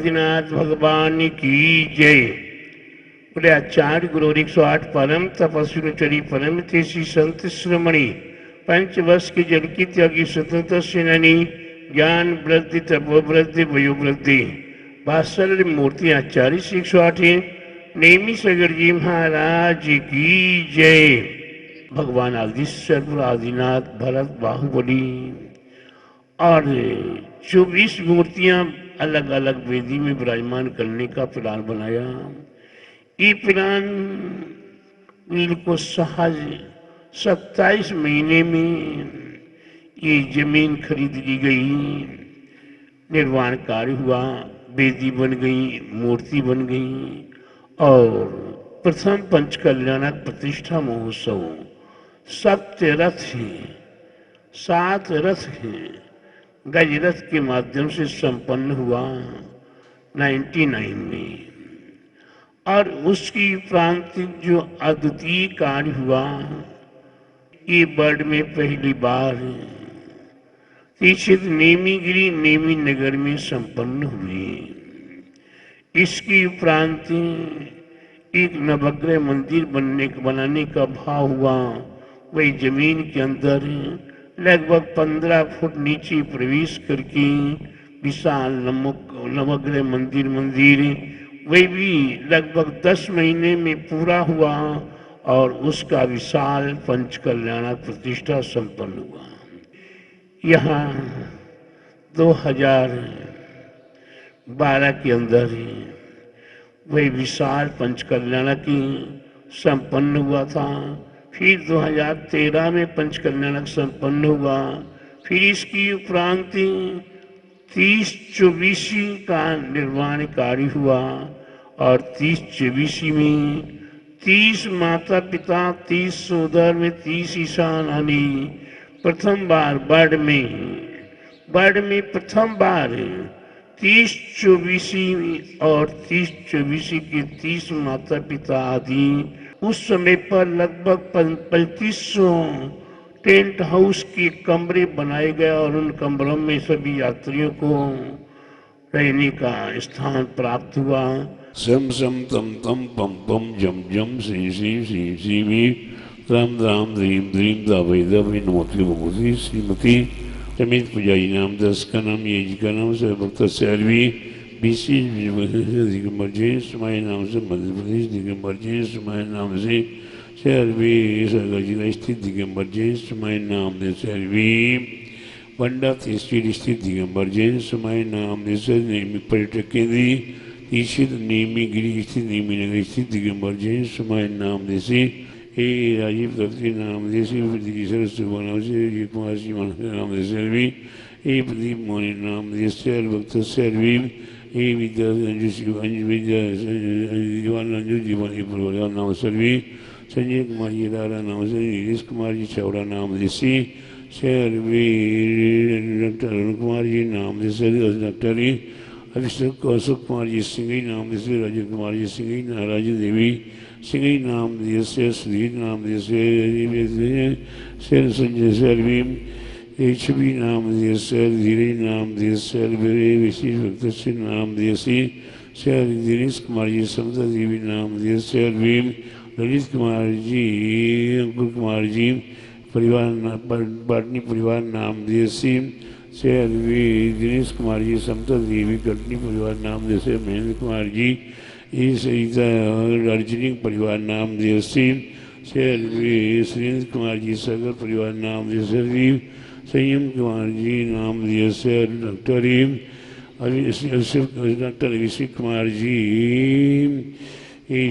आदिनाथ भगवान की जय। बोले आचार्य गुरु 108 परम तपस्वी चरी परम तेसी संत श्रमणी पंचवर्ष की जल की त्यागी स्वतंत्र सेनानी ज्ञान वृद्धि तपोवृद्धि वयोवृद्धि वात्सल्य मूर्ति आचार्य 108 नेमी सगर जी महाराज की जय। भगवान आदिश्वर आदिनाथ भरत बाहुबली और 24 मूर्तियां अलग अलग वेदी में विराजमान करने का प्लान बनाया। ये प्लान बिल्कुल सहज 27 महीने में ये जमीन खरीद ली गई, निर्माण कार्य हुआ, वेदी बन गई, मूर्ति बन गई और प्रथम पंचकल्याणक प्रतिष्ठा महोत्सव सप्त रथ हैं, 7 रथ हैं, गजरथ के माध्यम से संपन्न हुआ 99 में। और उसकी प्रांतिक जो अद्वितीय कार्य हुआ ये वर्ल्ड में पहली बार तीक्षित नेमीगिरी नेमी नगर में संपन्न हुई। इसकी उपरांत एक नवग्रह मंदिर बनाने का भाव हुआ। वही जमीन के अंदर लगभग 15 फुट नीचे प्रवेश करके विशाल नवग्रह मंदिर वही भी लगभग 10 महीने में पूरा हुआ और उसका विशाल पंचकल्याणक प्रतिष्ठा संपन्न हुआ। यहाँ 2012 के अंदर वही विशाल पंचकल्याणक संपन्न हुआ था। फिर 2013 में पंचकल्याणक संपन्न हुआ। फिर इसकी उपरांत 30-24 का निर्माण कार्य हुआ और 30-24 में 30 माता पिता 30 सोदर में 30 ईशान आनी प्रथम बार वर्ल्ड में प्रथम बार 30-24 और 30-24 के 30 माता पिता आदि उस समय पर लगभग 3500 टेंट हाउस के कमरे बनाए गए और उन कमरों में सभी यात्रियों को रहने का स्थान प्राप्त हुआ। सम सम तम तम पम पम जम जम श्री श्री श्री श्री राम राम ह्रीम ह्रीम दावै दावै नमोति भगवती श्रीमती समित पुजारी नाम 10 का नाम ये जी का नाम से भक्त सर्वी बीसी दिगंबर जैन समय नाम से मध्य प्रदेश दिगंबर जैन समय नाम से सर्वी सरगजिला स्थित दिगंबर जैन समय नाम से सर्वी पंडा स्ट्रीट स्थित दिगंबर जैन समय नाम से नेमी पर्यटक केंद्र ईशित नेमी गिरी स्थित नेमी नगर स्थित दिगंबर जैन समय नाम से हे राजीव दत्ती नाम से सरस्वती नाम से कुमार सिंह नाम से सर्वी हे प्रदीप मौर्य नाम से भक्त सर्वी हे विद्या विद्या जीवन नाम सर्वी संजय कुमार जी लारा नाम से नीलेश कुमार जी चौड़ा नाम से सर्वी डॉक्टर अरुण कुमार जी नाम से डॉक्टर अभिषेक कौशुक कुमार जी सिंघई नाम से राजीव कुमार जी सिंघई नाराज देवी सिंघई नाम से सुधीर नाम से संजय सर्वी छवि नाम से धीरज नाम से विशेष भक्त से नाम से दिनेश कुमार जी समता देवी नाम से ललित कुमार जी अंकुर कुमार जी परिवार पाटनी परिवार नाम से दिनेश कुमार जी समता देवी कटनी परिवार नाम से महेंद्र कुमार जी सरिता दार्जिलिंग परिवार नाम से सुरेंद्र कुमार जी सागर परिवार नाम से संयम कुमार जी नाम से डॉक्टर अभिषेक कुमार जी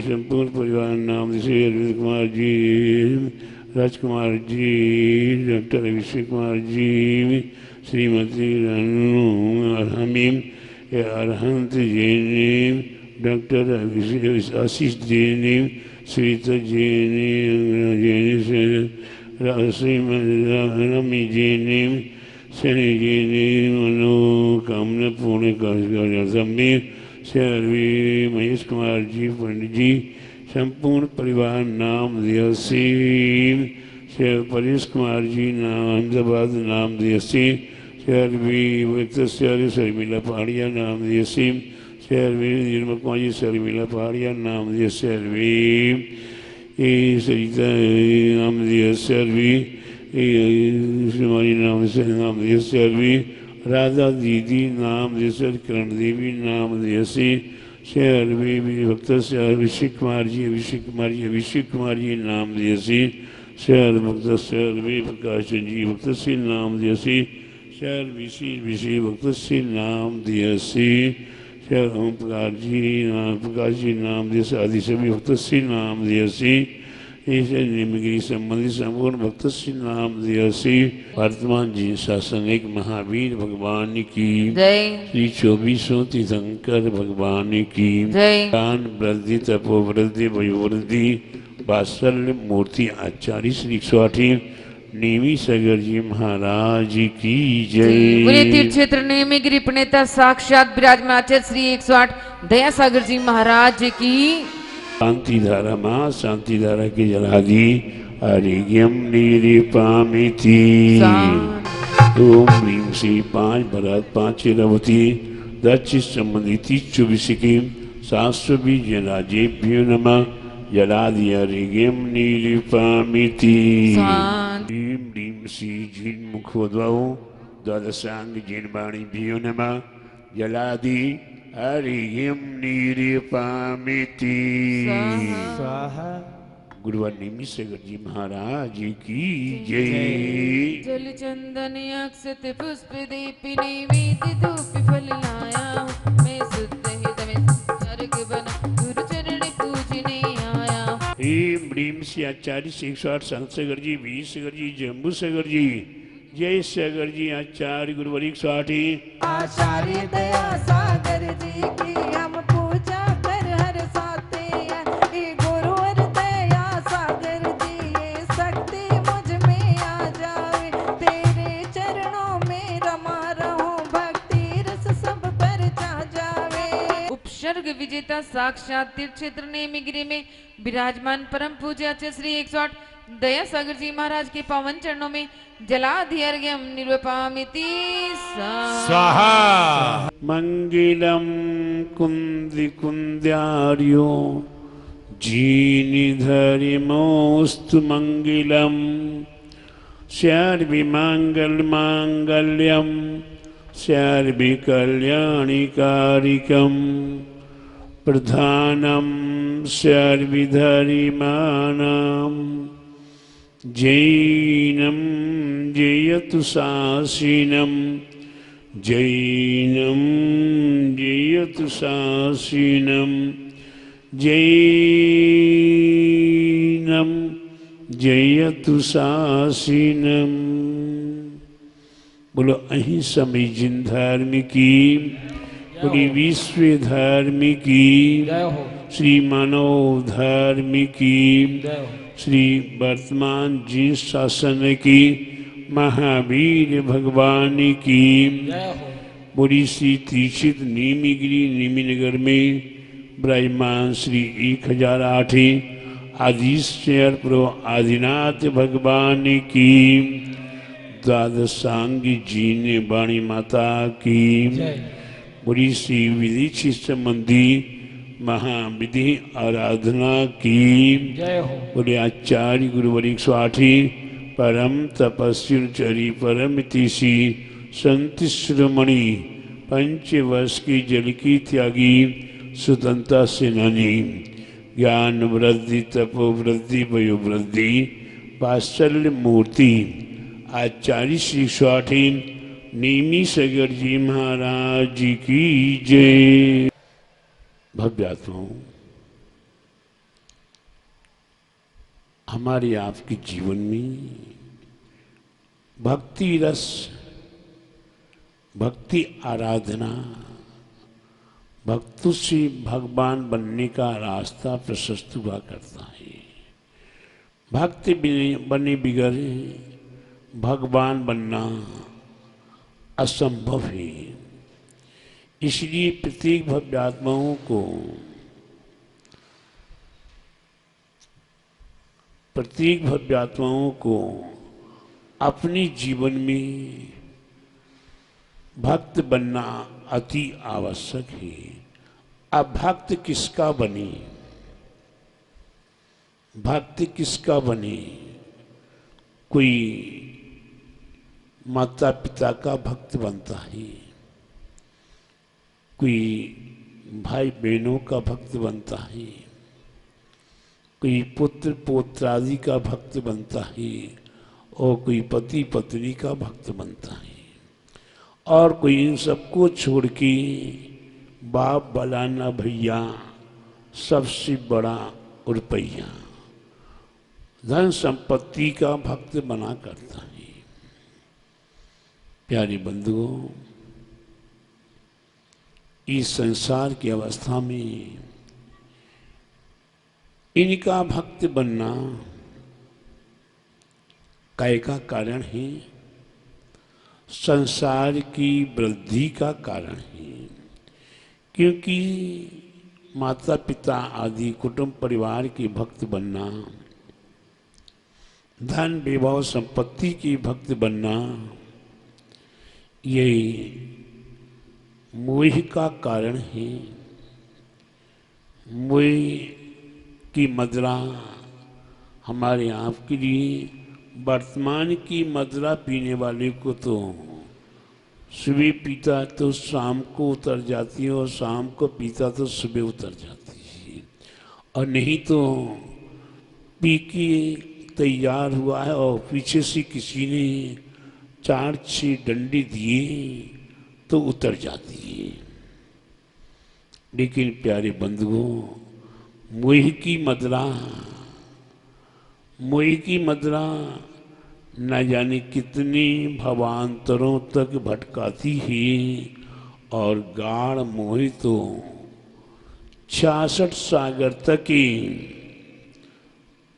संपूर्ण परिवार नाम से अरविंद कुमार जी राजकुमार जी डॉक्टर अभिषेक कुमार जी श्रीमती रानू हमीम अरहंत जैन डॉक्टर आशीष जैन श्रीता जैन रमी जैन शनि जैन मनोकामना पूर्ण कार्यक्रम सर्वी महेश कुमार जी पंडित जी संपूर्ण परिवार नाम से परेश कुमार जी नाम अहमदाबाद नाम सर्वी शर्मिला पहाड़िया नाम से सर्वे निर्मकुमारी सर्वेला पहाड़िया नाम दिया सर्वे ए सरिता नाम दिया सर्वे हमारी नाम से नाम दिया सर्वे राधा दीदी नाम दिया सर करण देवी नाम दिया से सर्वे भक्त से अभिषेक कुमार जी अभिषेक कुमार जी नाम दिया से शहर भक्त सर्वे प्रकाश जी भक्त से नाम दिया से शहर विषय भक्त से नाम दिया से शहर ओम प्रकाश जी नाम दिया से आदि सभी भक्त से नाम दिया से ऐसे निमगिरी संबंधित संपूर्ण भक्त से नाम दिया से वर्तमान जी शासन एक महावीर भगवान की जय श्री 24 तीर्थंकर भगवान की जय ज्ञान वृद्धि तपोवृद्धि वयोवृद्धि वात्सल्य मूर्ति आचार्य श्री 108 नेमी सागर जी महाराज की बोले जय। तीर्थ क्षेत्र नेमी गिरी प्रणेता साक्षात विराजमान आचार्य श्री 108 दया सागर जी महाराज की शांति धारा माँ शांति धारा के जलादि आरोग्यम निरिपामिति ओम ह्रीं श्री 5 भरत 5 रवती दक्षिण संबंधित 24 की शास्त्र भी जलाजेभ्यो नमः जलादि आरोग्यम निरिपामिति ह्रीं ह्रीं श्री जिन मुखोद्भव द्वादशांग जिन वाणीभ्यो नमः जलादि आरोग्यम निरिपामिति गुरुवार निमि सागर जी महाराज की जय। जल चंदन अक्षत पुष्प दीपि नैवेद्य धूप फल लाया हूँ मैं शुद्ध हृदय में स्वर्ग बना गुरु चरण पूजने आया। ह्रीं ह्रीं श्री आचार्य श्री 108 संत सागर जी वीर सागर जी जम्बू सागर जी जय सागर जी आचार्य गुरुवार 108 आचार्य दया सागर जी की हम पूजा कर हर साते हैं ये गुरुवर दया सागर जी ये शक्ति मुझ में आ जावे तेरे चरणों में रमा रहूं भक्ति रस सब पर छा जावे। उपसर्ग विजेता साक्षात तीर्थ क्षेत्र नेमिगिरी में विराजमान परम पूज्य आचार्य श्री 108 दया सागर जी महाराज के पावन चरणों में जलाधिर्घ्यम निरूपामिति स्वाहा मंगलम कुंदी कुंद्यार्यो जीनिधरिमोस्तु मंगलम सर्वि मंगल मांगल्यम सर्वि कल्याणी कारिकम प्रधानम सर्विधरिमानाम जैनम जयतु शासीनम जैनम जयतु शासीनम जैनम जयतु शासीनम। बोलो अहिंसा में जिन धर्म की पूरी विश्व धर्म की श्री मानव धर्म की श्री वर्तमान जी शासन की महावीर भगवान की बुरी श्री त्रिचित नीमिगिरी नीमिनगर में ब्रह्मान श्री 1008 आदिश्चर प्रो आदिनाथ भगवान की द्वादशांगी जी ने वाणी माता की बुरी श्री विधि संबंधी महाविधि आराधना की बोले आचार्य गुरुवर 108 परम तपस्वी परम तिशी संत श्रोमणी 5 वर्ष की जल की त्यागी स्वतंत्रता सेनानी ज्ञान वृद्धि तपोवृद्धि वयोवृद्धि वात्सल्य मूर्ति आचार्य श्री 108 नेमी सागर जी महाराज जी की जय। भव्य आत्माओं, हमारे आपके जीवन में भक्ति रस भक्ति आराधना भक्तों से भगवान बनने का रास्ता प्रशस्त हुआ करता है। भक्त बने बिगड़ भगवान बनना असंभव है। इसलिए प्रत्येक भव्यात्माओं को अपने जीवन में भक्त बनना अति आवश्यक है। अब भक्त किसका बने, भक्त किसका बने? कोई माता पिता का भक्त बनता है, कोई भाई बहनों का भक्त बनता है, कोई पुत्र पौत्रादि का भक्त बनता है, और कोई पति पत्नी का भक्त बनता है, और कोई इन सबको छोड़ के बाप बलाना भैया सबसे बड़ा रुपया धन संपत्ति का भक्त बना करता है। प्यारे बंधुओं, इस संसार की अवस्था में इनका भक्त बनना काय का कारण है? संसार की वृद्धि का कारण है। क्योंकि माता पिता आदि कुटुंब परिवार के भक्त बनना, धन वैभव संपत्ति की भक्त बनना, ये मोह का कारण है। मोह की मदिरा हमारे आपके लिए, वर्तमान की मदिरा पीने वाले को तो सुबह पीता तो शाम को उतर जाती है, और शाम को पीता तो सुबह उतर जाती है, और नहीं तो पी के तैयार हुआ है और पीछे से किसी ने 4-6 डंडे दिए तो उतर जाती है। लेकिन प्यारे बंधुओं, मोह की मदिरा, मोह की मदिरा न जाने कितने भवांतरों तक भटकाती है, और गाढ़ मोह तो 66 सागर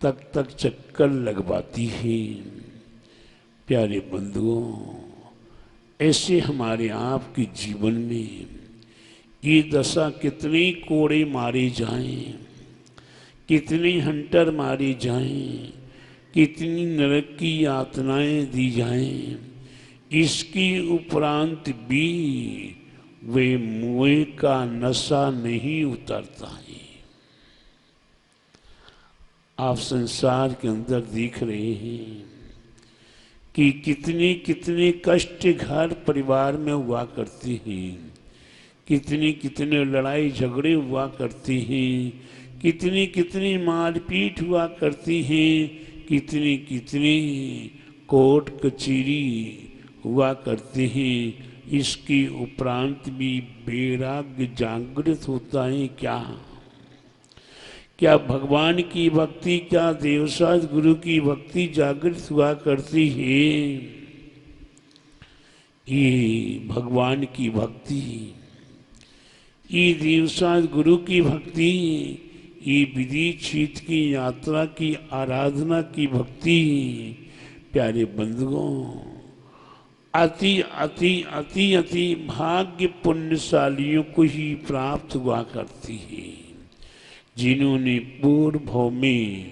तक चक्कर लगवाती है। प्यारे बंधुओं, ऐसे हमारे आपके जीवन में ये दशा कितने कोड़े मारे जाएं, कितने हंटर मारे जाएं, कितनी नरक की यातनाएं दी जाएं, इसके उपरांत भी वे मोह का नशा नहीं उतरता है। आप संसार के अंदर देख रहे हैं कि कितने कितने कष्ट घर परिवार में हुआ करते हैं, कितने कितने लड़ाई झगड़े हुआ करते हैं, कितनी कितनी मारपीट हुआ करती है, कितनी कितनी कोर्ट कचहरी हुआ करते हैं। इसके उपरांत भी वैराग्य जागृत होता है क्या? क्या भगवान की भक्ति, क्या देवसाद गुरु की भक्ति जागृत हुआ करती है? ये भगवान की भक्ति, ये देवसाद गुरु की भक्ति, ये विधि क्षेत्र की यात्रा की आराधना की भक्ति, प्यारे बंधुओं, अति अति अति अति भाग्य पुण्यशालियों को ही प्राप्त हुआ करती है, जिन्होंने पूर्व भव में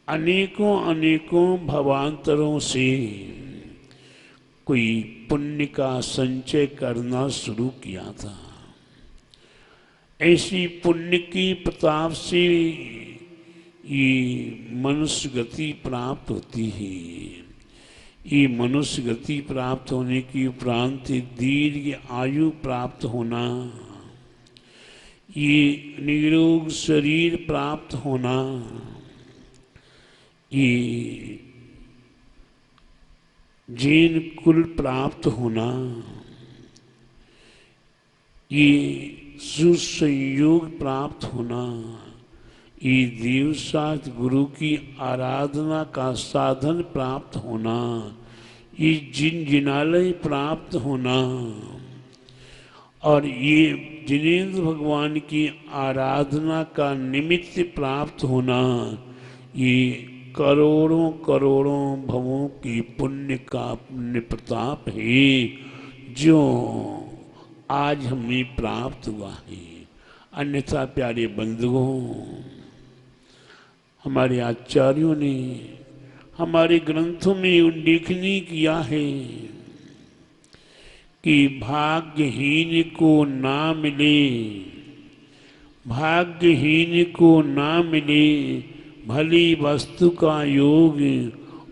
अनेकों अनेकों भवांतरों से कोई पुण्य का संचय करना शुरू किया था। ऐसी पुण्य की प्रताप से ये मनुष्य गति प्राप्त होती है। ये मनुष्य गति प्राप्त होने की उपरांत दीर्घ आयु प्राप्त होना, ये निरोग शरीर प्राप्त होना, ये जैन कुल प्राप्त होना, ये सुसंयोग प्राप्त होना, ये देवसात गुरु की आराधना का साधन प्राप्त होना, ये जिनालय प्राप्त होना, और ये जिनेन्द्र भगवान की आराधना का निमित्त प्राप्त होना, ये करोड़ों करोड़ों भवों की पुण्य का पुण्य प्रताप है जो आज हमें प्राप्त हुआ है। अन्यथा प्यारे बंधुओं, हमारे आचार्यों ने हमारे ग्रंथों में उल्लेखनीय किया है कि भाग्यहीन को ना मिले भाग्यहीन को ना मिले भली वस्तु का योग,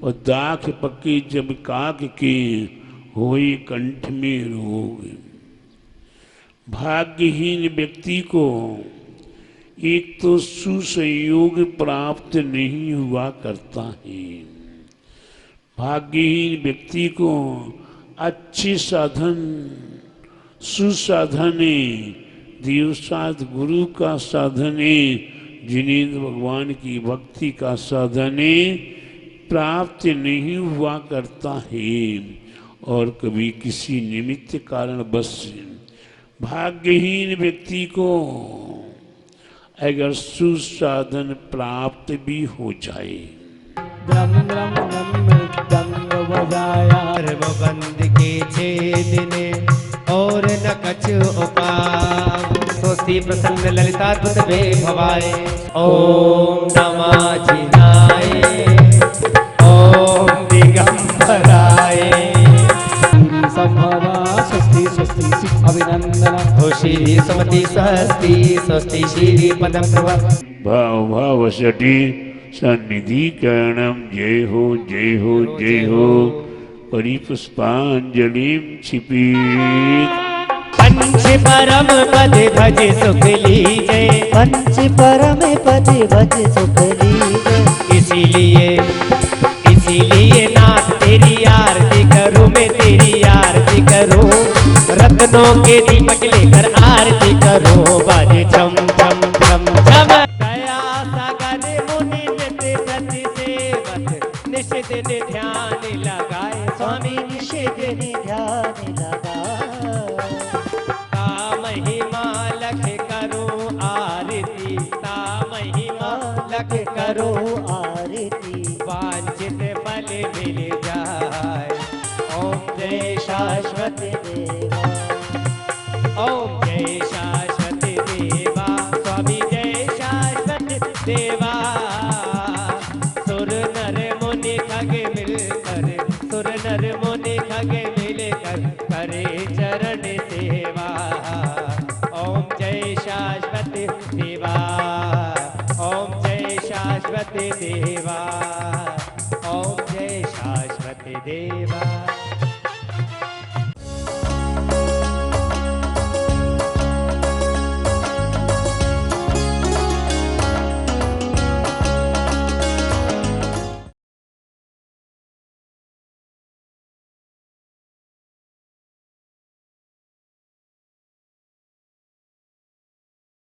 और दाख पके जब काक के होए कंठ में रोग। भाग्यहीन व्यक्ति को एक तो सुसंयोग प्राप्त नहीं हुआ करता है, भाग्यहीन व्यक्ति को अच्छे साधन सुसाधन देवसाध गुरु का साधन, जिनेंद्र भगवान की भक्ति का साधन प्राप्त नहीं हुआ करता है, और कभी किसी निमित्त कारण बस भाग्यहीन व्यक्ति को अगर सुसाधन प्राप्त भी हो जाए। द्रम द्रम द्रम मृदंग बजाया बंद के छेद ने और न कछु उपाय, सोस्ती प्रसन्न ललिताद्भुत वे भवाए। ओम नमः जिनाय ओम दिगंबराय संभवा स्वस्ति स्वस्ति अभिनंदन होशी सुमति स्वस्ति स्वस्ति श्री पदम प्रभा। भाव भाव सटी सन्निधिकरणम जय हो जय हो जय हो। परिपुष्पांजलिं क्षिपेत्। पंच परम पद भज सुख लीजे, पंच परम पद भज सुख लीजे। इसीलिए नाथ तेरी आरती करूं, मैं तेरी आरती करूं, रत्नों के दीपक लेकर आरती करूं, बाजे छम छम छम छम। दया सागर मुनि नित्य सति सेवत, निश दिन ध्यान लगाए स्वामी, निश दिन ध्यान लगाए। ता महिमा लख करूं आरती, ता महिमा लख करूं आरती, वांछित फल मिल जाए। ओम जय शाश्वत देवा, ओम जय शाश्वत देवा, स्वामी जय शाश्वत देवा। सुर नर मुनि खग मिलकर, सुर नर मुनि खग मिलकर करे चरण सेवा। ओम जय शाश्वत देवा, ओम जय शाश्वत देवा, ओम जय शाश्वत देवा।